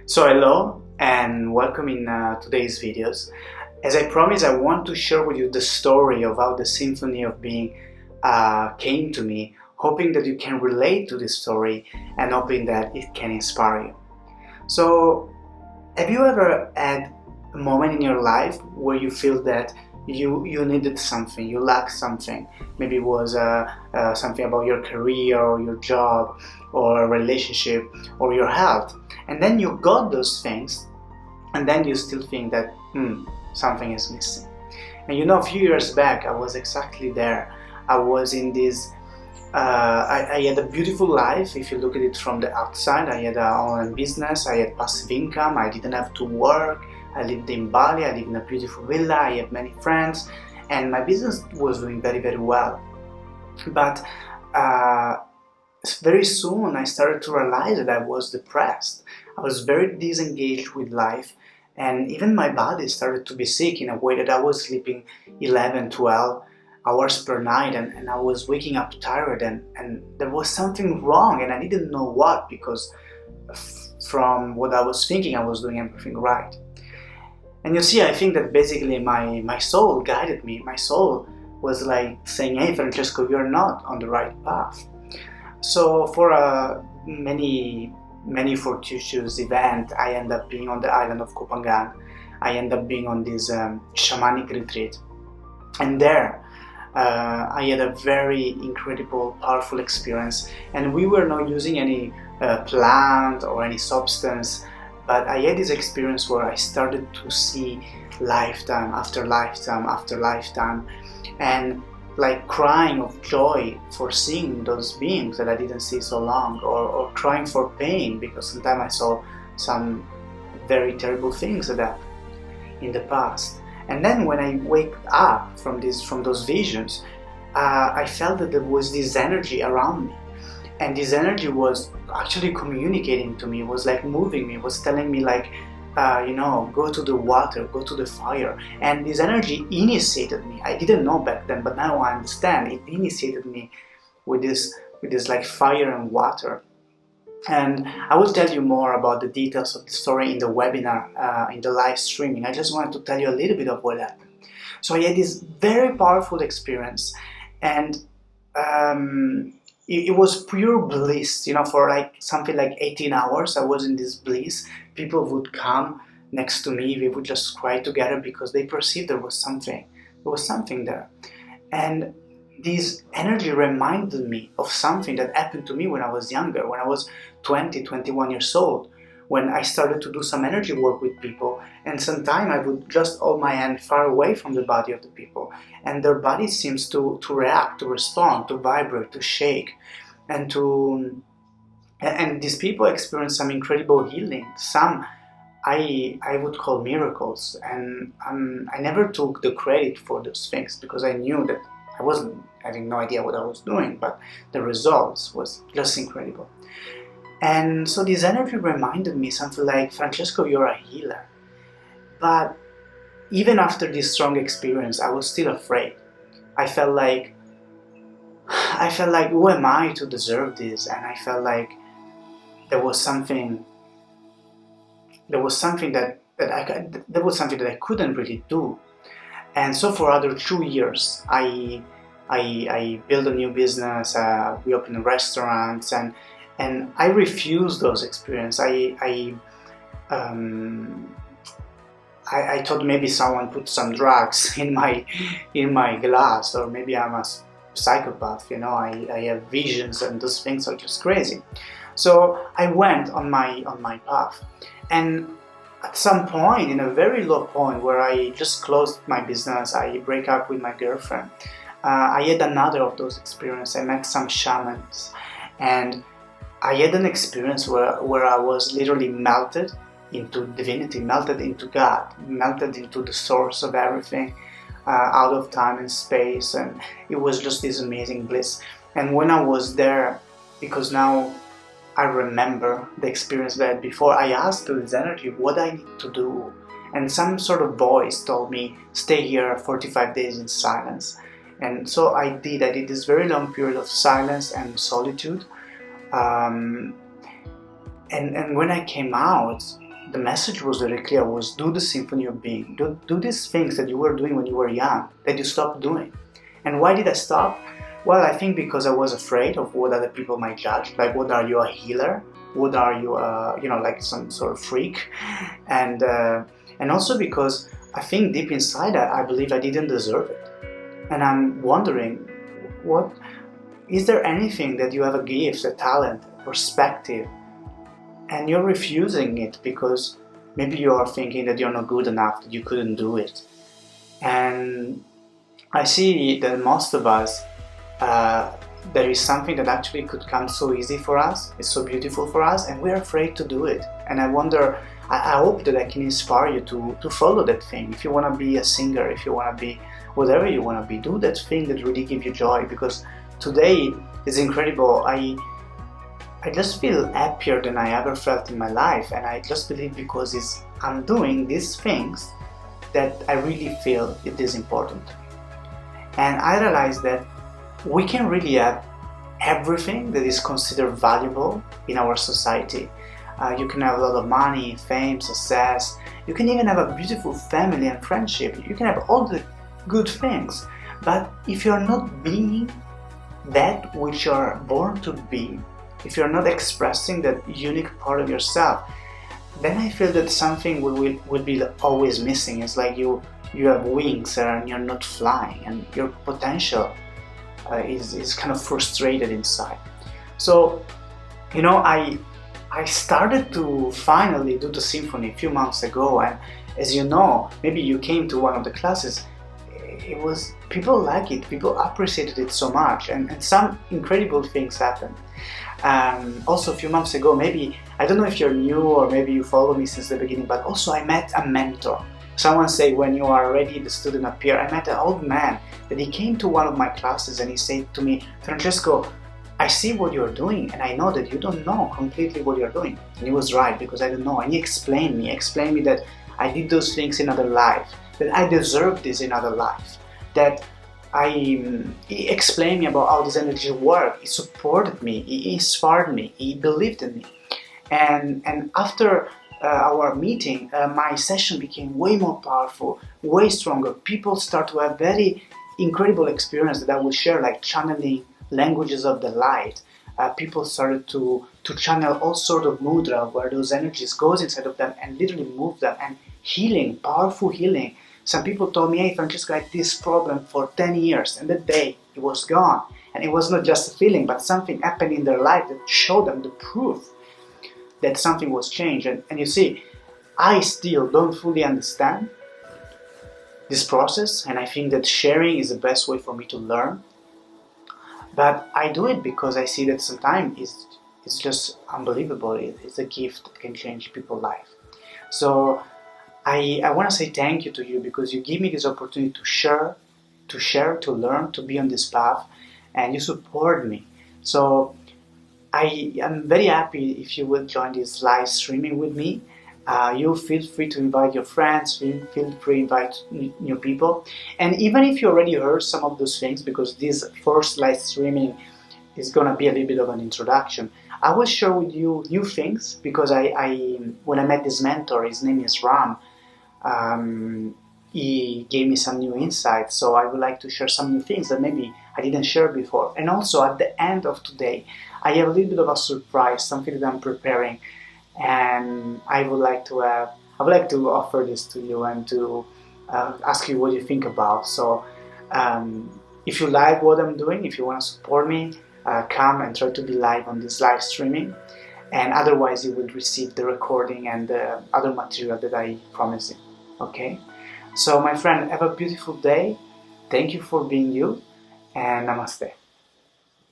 So hello and welcome in today's videos. As I promised, I want to share with you the story of how the Symphony of Being came to me, hoping that you can relate to this story and hoping that it can inspire you. So have you ever had a moment in your life where you feel that you needed something, you lacked something? Maybe it was something about your career or your job or a relationship or your health, and then you got those things and then you still think that something is missing. And you know, a few years back I was exactly there. I was in this I had a beautiful life. If you look at it from the outside, I had an online business, I had passive income, I didn't have to work, I lived in Bali, I lived in a beautiful villa, I had many friends, and my business was doing very, very well. But very soon I started to realize that I was depressed. I was very disengaged with life, and even my body started to be sick in a way that I was sleeping 11, 12 hours per night, and I was waking up tired, and there was something wrong and I didn't know what, because from what I was thinking I was doing everything right. And you see, I think that basically my soul guided me. My soul was like saying, hey Francesco, you're not on the right path. So for many fortuitous event, I ended up being on the island of Kopangan. I ended up being on this shamanic retreat, and there I had a very incredible, powerful experience. And we were not using any plant or any substance, but I had this experience where I started to see lifetime after lifetime after lifetime, and like crying of joy for seeing those beings that I didn't see so long, or crying for pain because sometimes I saw some very terrible things that happened in the past. And then when I wake up from those visions, I felt that there was this energy around me, and this energy was actually communicating to me. It was like moving me. It was telling me like, go to the water, go to the fire. And this energy initiated me. I didn't know back then, but now I understand. It initiated me with this like fire and water. And I will tell you more about the details of the story in the webinar, in the live streaming. I just wanted to tell you a little bit of what happened. So I had this very powerful experience, and it was pure bliss. You know, for like something like 18 hours, I was in this bliss. People would come next to me, we would just cry together because they perceived there was something there. And this energy reminded me of something that happened to me when I was younger, when I was 20, 21 years old, when I started to do some energy work with people, and sometimes I would just hold my hand far away from the body of the people, and their body seems to react, to respond, to vibrate, to shake, and these people experience some incredible healing. Some I would call miracles, and I never took the credit for those things because I knew that I wasn't having no idea what I was doing, but the results was just incredible. And so this energy reminded me something like, Francesco, you're a healer. But even after this strong experience, I was still afraid. I felt like, who am I to deserve this? And I felt like there was something that I couldn't really do. And so for other 2 years, I built a new business, we opened restaurants, and I refused those experiences. I thought maybe someone put some drugs in my glass, or maybe I'm a psychopath, you know, I have visions and those things are just crazy. So I went on my path, and at some point, in a very low point where I just closed my business, I break up with my girlfriend, I had another of those experiences. I met some shamans, and I had an experience where I was literally melted into divinity, melted into God, melted into the source of everything, out of time and space, and it was just this amazing bliss. And when I was there, because now I remember the experience that I had before, I asked to this energy what I need to do, and some sort of voice told me, stay here 45 days in silence. And so I did this very long period of silence and solitude, and when I came out, the message was very clear, was do the Symphony of Being. Do these things that you were doing when you were young, that you stopped doing. And why did I stop? Well, I think because I was afraid of what other people might judge. Like, what are you, a healer? What are you, like some sort of freak? And also because I think deep inside I believe I didn't deserve it. And I'm wondering, is there anything that you have a gift, a talent, a perspective, and you're refusing it because maybe you are thinking that you're not good enough, that you couldn't do it? And I see that most of us, there is something that actually could come so easy for us, it's so beautiful for us, and we're afraid to do it. And I wonder, I hope that I can inspire you to follow that thing. If you want to be a singer, if you want to be whatever you want to be, do that thing that really gives you joy, because today is incredible. I just feel happier than I ever felt in my life, and I just believe because I'm doing these things that I really feel it is important. And I realized that we can really have everything that is considered valuable in our society. You can have a lot of money, fame, success. You can even have a beautiful family and friendship. You can have all the good things. But if you're not being that which you're born to be, if you're not expressing that unique part of yourself, then I feel that something will be always missing. It's like you have wings and you're not flying, and your potential is kind of frustrated inside. So, I started to finally do the symphony a few months ago, and as you know, maybe you came to one of the classes, people like it, people appreciated it so much, and some incredible things happened. Also a few months ago, maybe, I don't know if you're new or maybe you follow me since the beginning, but also I met a mentor. Someone say, when you are ready, the student appear. I met an old man that he came to one of my classes and he said to me, Francesco, I see what you're doing, and I know that you don't know completely what you're doing. And he was right, because I don't know. And he explained me that I did those things in another life, that I deserved this in another life, that he explained me about how this energy worked. He supported me, he inspired me, he believed in me. And after our meeting, my session became way more powerful, way stronger. People start to have very incredible experience that I will share, like channeling languages of the light. People started to channel all sort of mudra, where those energies goes inside of them and literally move them, and healing, powerful healing. Some people told me, hey Francesco, I had this problem for 10 years, and that day it was gone. And it was not just a feeling, but something happened in their life that showed them the proof that something was changed. And you see, I still don't fully understand this process, and I think that sharing is the best way for me to learn. But I do it because I see that sometimes it's just unbelievable. It's a gift that can change people's life. So I want to say thank you to you, because you give me this opportunity to share, to learn, to be on this path, and you support me. So I am very happy if you will join this live streaming with me. You feel free to invite your friends, feel free to invite new people. And even if you already heard some of those things, because this first live streaming is going to be a little bit of an introduction, I will share with you new things, because when I met this mentor, his name is Ram, he gave me some new insights, so I would like to share some new things that maybe I didn't share before. And also at the end of today, I have a little bit of a surprise, something that I'm preparing, and I would like to offer this to you and to ask you what you think about. So if you like what I'm doing, if you want to support me, come and try to be live on this live streaming, and otherwise you will receive the recording and the other material that I promised you. Okay? So my friend, have a beautiful day. Thank you for being you, and namaste.